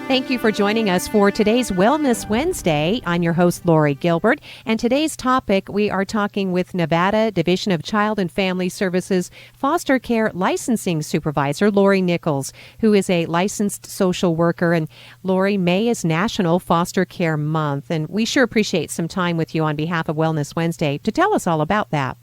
Thank you for joining us for today's Wellness Wednesday. I'm your host, Lori Gilbert, and today's topic, we are talking with Nevada Division of Child and Family Services Foster Care Licensing Supervisor, Lori Nichols, who is a licensed social worker. And Lori, May is National Foster Care Month, and we sure appreciate some time with you on behalf of Wellness Wednesday to tell us all about that.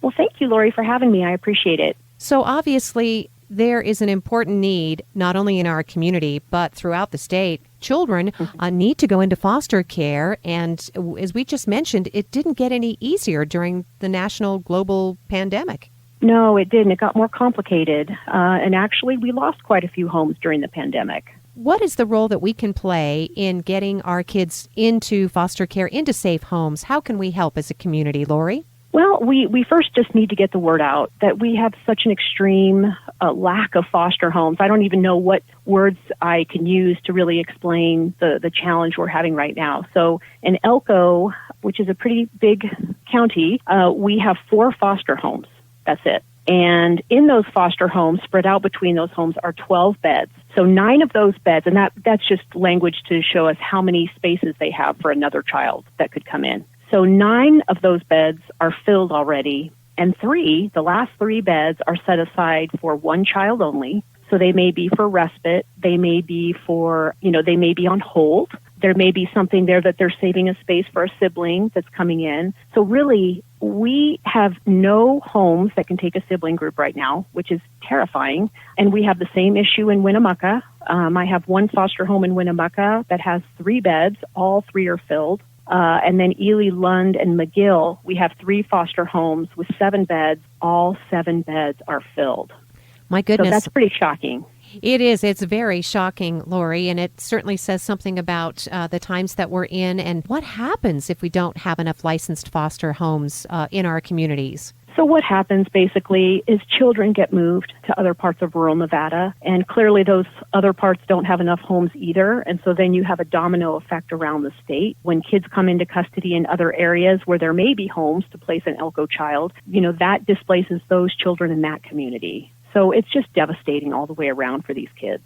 Well, thank you, Lori, for having me. I appreciate it. So obviously, there is an important need, not only in our community, but throughout the state. Children need to go into foster care, and as we just mentioned, it didn't get any easier during the national global pandemic. No, it didn't. It got more complicated, and actually, we lost quite a few homes during the pandemic. What is the role that we can play in getting our kids into foster care, into safe homes? How can we help as a community, Lori? Well, we first just need to get the word out that we have such an extreme lack of foster homes. I don't even know what words I can use to really explain the challenge we're having right now. So in Elko, which is a pretty big county, we have 4 foster homes. That's it. And in those foster homes, spread out between those homes, are 12 beds. So 9 of those beds, and that's just language to show us how many spaces they have for another child that could come in. So 9 of those beds are filled already, and the last 3 beds are set aside for one child only. So they may be for respite, they may be they may be on hold. There may be something there that they're saving a space for a sibling that's coming in. So really, we have no homes that can take a sibling group right now, which is terrifying. And we have the same issue in Winnemucca. I have one foster home in Winnemucca that has 3 beds. All 3 are filled. And then Ely, Lund, and McGill, we have 3 foster homes with 7 beds. All 7 beds are filled. My goodness. So that's pretty shocking. It is. It's very shocking, Lori, and it certainly says something about the times that we're in and what happens if we don't have enough licensed foster homes in our communities. So what happens basically is children get moved to other parts of rural Nevada, and clearly those other parts don't have enough homes either, and so then you have a domino effect around the state. When kids come into custody in other areas where there may be homes to place an Elko child, that displaces those children in that community. So it's just devastating all the way around for these kids.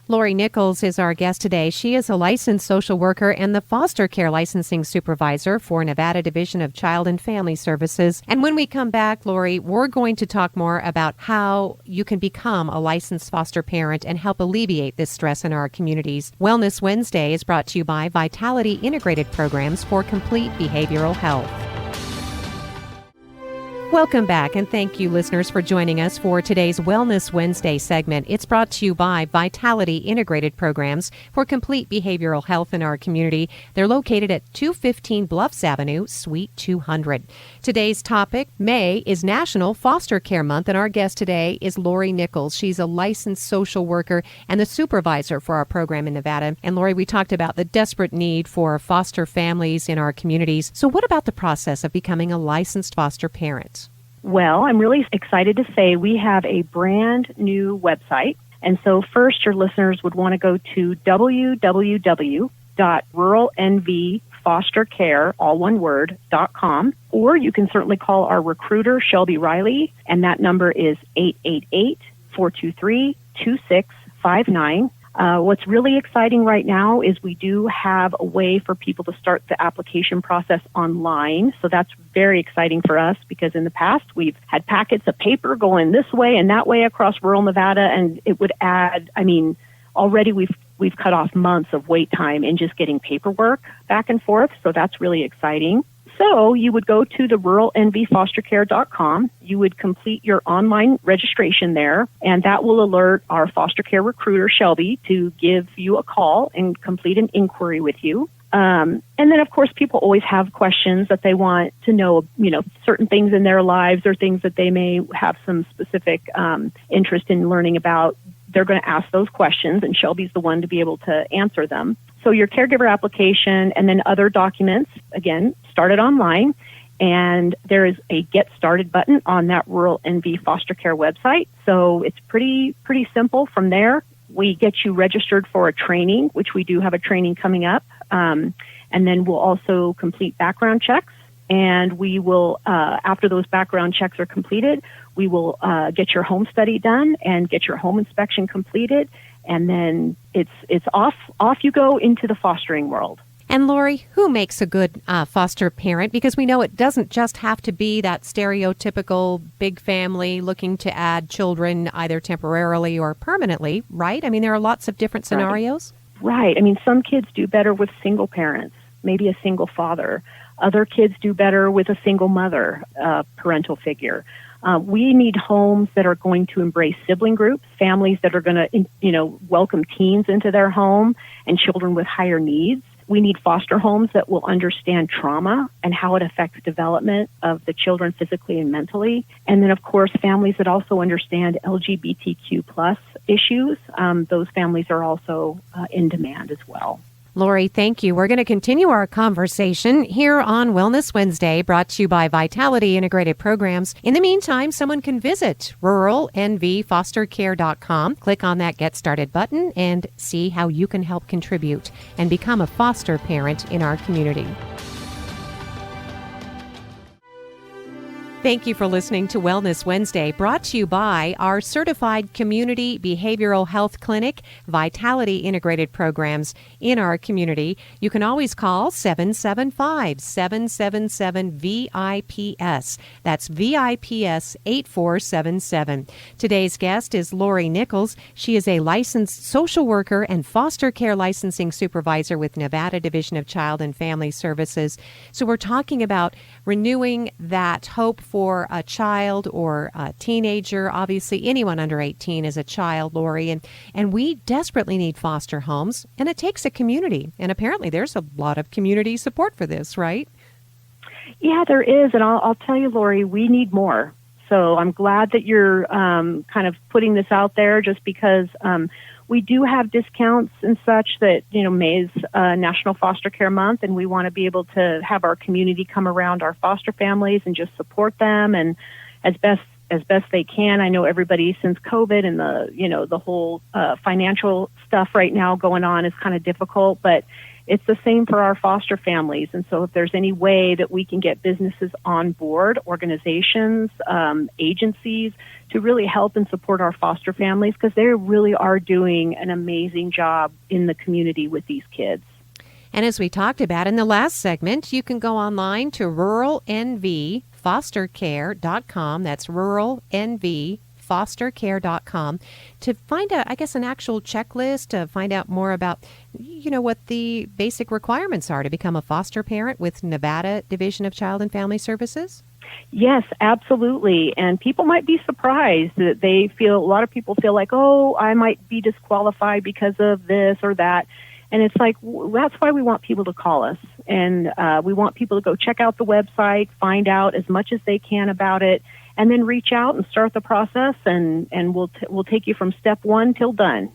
Lori Nichols is our guest today. She is a licensed social worker and the foster care licensing supervisor for Nevada Division of Child and Family Services. And when we come back, Lori, we're going to talk more about how you can become a licensed foster parent and help alleviate this stress in our communities. Wellness Wednesday is brought to you by Vitality Integrated Programs for Complete Behavioral Health. Welcome back, and thank you, listeners, for joining us for today's Wellness Wednesday segment. It's brought to you by Vitality Integrated Programs for Complete Behavioral Health in our community. They're located at 215 Bluffs Avenue, Suite 200. Today's topic, May, is National Foster Care Month, and our guest today is Lori Nichols. She's a licensed social worker and the supervisor for our program in Nevada. And Lori, we talked about the desperate need for foster families in our communities. So what about the process of becoming a licensed foster parent? Well, I'm really excited to say we have a brand new website. And so first, your listeners would want to go to www.ruralnvfostercare, all one word, .com, or you can certainly call our recruiter, Shelby Riley, and that number is 888-423-2659. What's really exciting right now is we do have a way for people to start the application process online. So that's very exciting for us because in the past we've had packets of paper going this way and that way across rural Nevada, and it would add, already we've cut off months of wait time in just getting paperwork back and forth. So that's really exciting. So you would go to the ruralnvfostercare.com. You would complete your online registration there, and that will alert our foster care recruiter, Shelby, to give you a call and complete an inquiry with you. And then, of course, people always have questions that they want to know, certain things in their lives or things that they may have some specific interest in learning about. They're going to ask those questions, and Shelby's the one to be able to answer them. So your caregiver application and then other documents, again, started online. And there is a Get Started button on that Rural NV Foster Care website. So it's pretty simple from there. We get you registered for a training, which we do have a training coming up. And then we'll also complete background checks. And we will, after those background checks are completed, we will get your home study done and get your home inspection completed. and then it's off you go into the fostering world. And Lori, who makes a good foster parent? Because we know it doesn't just have to be that stereotypical big family looking to add children either temporarily or permanently, right? I mean, there are lots of different scenarios. Right. I mean, some kids do better with single parents, maybe a single father. Other kids do better with a single mother, parental figure. We need homes that are going to embrace sibling groups, families that are going to, welcome teens into their home and children with higher needs. We need foster homes that will understand trauma and how it affects development of the children physically and mentally. And then, of course, families that also understand LGBTQ plus issues. Those families are also in demand as well. Lori, thank you. We're going to continue our conversation here on Wellness Wednesday, brought to you by Vitality Integrated Programs. In the meantime, someone can visit ruralnvfostercare.com, click on that Get Started button, and see how you can help contribute and become a foster parent in our community. Thank you for listening to Wellness Wednesday, brought to you by our certified community behavioral health clinic, Vitality Integrated Programs in our community. You can always call 775-777-VIPS. That's VIPS 8477. Today's guest is Lori Nichols. She is a licensed social worker and foster care licensing supervisor with Nevada Division of Child and Family Services. So we're talking about renewing that hope for a child or a teenager. Obviously, anyone under 18 is a child, Lori, and we desperately need foster homes, and it takes a community. And apparently there's a lot of community support for this, right? Yeah, there is, and I'll tell you, Lori, we need more. So I'm glad that you're kind of putting this out there, just because we do have discounts and such that, May is National Foster Care Month, and we want to be able to have our community come around our foster families and just support them and as best they can. I know everybody, since COVID and the whole financial stuff right now going on, is kind of difficult, but it's the same for our foster families. And so if there's any way that we can get businesses on board, organizations, agencies, to really help and support our foster families, because they really are doing an amazing job in the community with these kids. And as we talked about in the last segment, you can go online to ruralnvfostercare.com. That's ruralnvfostercare.com to find out, an actual checklist to find out more about, what the basic requirements are to become a foster parent with Nevada Division of Child and Family Services. Yes, absolutely. And people might be surprised that a lot of people feel like, oh, I might be disqualified because of this or that. And it's like, that's why we want people to call us. And we want people to go check out the website, find out as much as they can about it, and then reach out and start the process, and we'll take you from step one till done.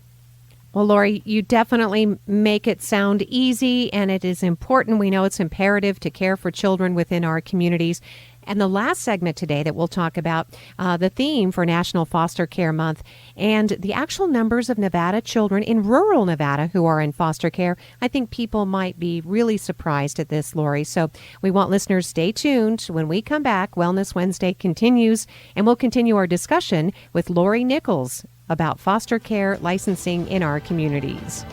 Well, Lori, you definitely make it sound easy, and it is important. We know it's imperative to care for children within our communities. And the last segment today that we'll talk about, the theme for National Foster Care Month and the actual numbers of Nevada children in rural Nevada who are in foster care. I think people might be really surprised at this, Lori. So we want listeners stay tuned. When we come back, Wellness Wednesday continues, and we'll continue our discussion with Lori Nichols about foster care licensing in our communities.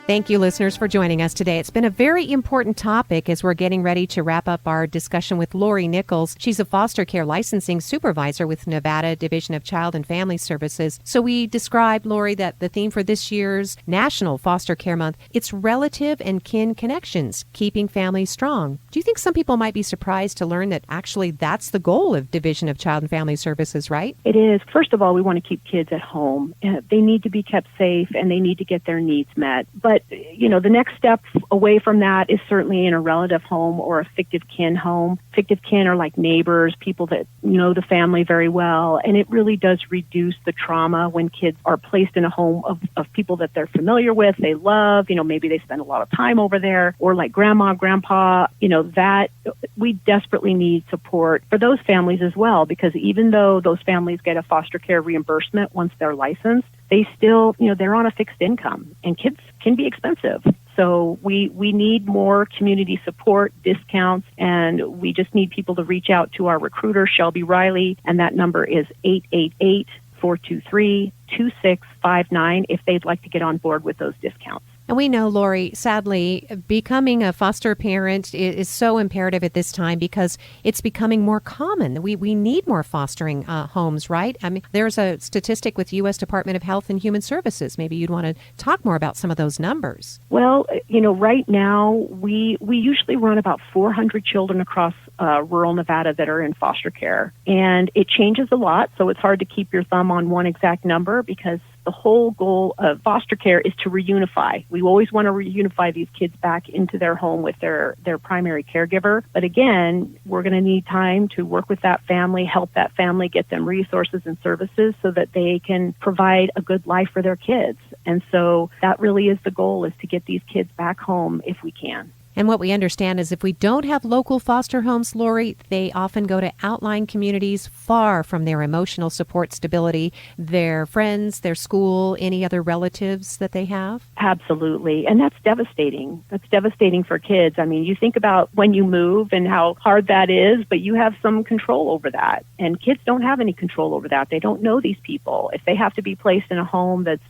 Thank you, listeners, for joining us today. It's been a very important topic as we're getting ready to wrap up our discussion with Lori Nichols. She's a foster care licensing supervisor with Nevada Division of Child and Family Services. So we described, Lori, that the theme for this year's National Foster Care Month, it's relative and kin connections, keeping families strong. Do you think some people might be surprised to learn that actually that's the goal of Division of Child and Family Services, right? It is. First of all, we want to keep kids at home. They need to be kept safe, and they need to get their needs met. But, the next step away from that is certainly in a relative home or a fictive kin home. Fictive kin are like neighbors, people that know the family very well, and it really does reduce the trauma when kids are placed in a home of people that they're familiar with, they love, maybe they spend a lot of time over there, or like grandma, grandpa, that we desperately need support for those families as well, because even though those families get a foster care reimbursement once they're licensed, they still, they're on a fixed income, and kids can be expensive. So we need more community support, discounts, and we just need people to reach out to our recruiter, Shelby Riley, and that number is 888 423-2659 if they'd like to get on board with those discounts. And we know, Lori, sadly, becoming a foster parent is so imperative at this time because it's becoming more common. We need more fostering homes, right? I mean, there's a statistic with U.S. Department of Health and Human Services. Maybe you'd want to talk more about some of those numbers. Well, right now we usually run about 400 children across rural Nevada that are in foster care. And it changes a lot, so it's hard to keep your thumb on one exact number because the whole goal of foster care is to reunify. We always want to reunify these kids back into their home with their primary caregiver. But again, we're going to need time to work with that family, help that family, get them resources and services so that they can provide a good life for their kids. And so that really is the goal, is to get these kids back home if we can. And what we understand is if we don't have local foster homes, Lori, they often go to outlying communities far from their emotional support stability, their friends, their school, any other relatives that they have. Absolutely. And that's devastating. That's devastating for kids. I mean, you think about when you move and how hard that is, but you have some control over that. And kids don't have any control over that. They don't know these people. If they have to be placed in a home that's,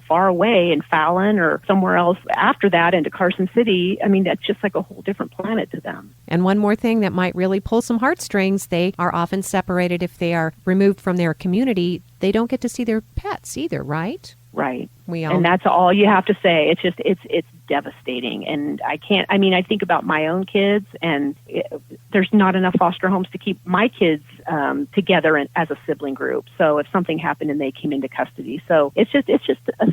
far away in Fallon or somewhere else after that into Carson City, I mean, that's just like a whole different planet to them. And one more thing that might really pull some heartstrings, they are often separated if they are removed from their community. They don't get to see their pets either, right? Right. And that's all you have to say. It's just, it's devastating. And I think about my own kids, and there's not enough foster homes to keep my kids together as a sibling group. So if something happened and they came into custody. So it's just a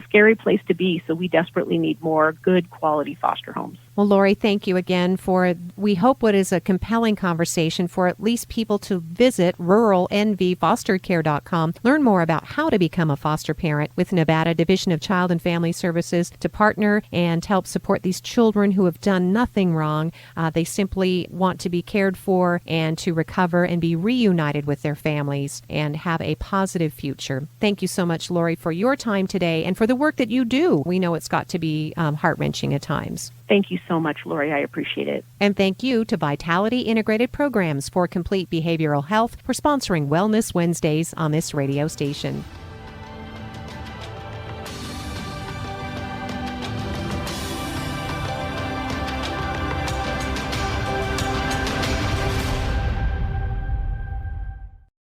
scary place to be. So we desperately need more good quality foster homes. Well, Lori, thank you again for, we hope, what is a compelling conversation for at least people to visit ruralnvfostercare.com, learn more about how to become a foster parent with Nevada Division of Child and Family Services to partner and help support these children who have done nothing wrong. They simply want to be cared for and to recover and be reunited with their families and have a positive future. Thank you so much, Lori, for your time today and for the work that you do. We know it's got to be heart-wrenching at times. Thank you so much, Lori. I appreciate it. And thank you to Vitality Integrated Programs for Complete Behavioral Health for sponsoring Wellness Wednesdays on this radio station.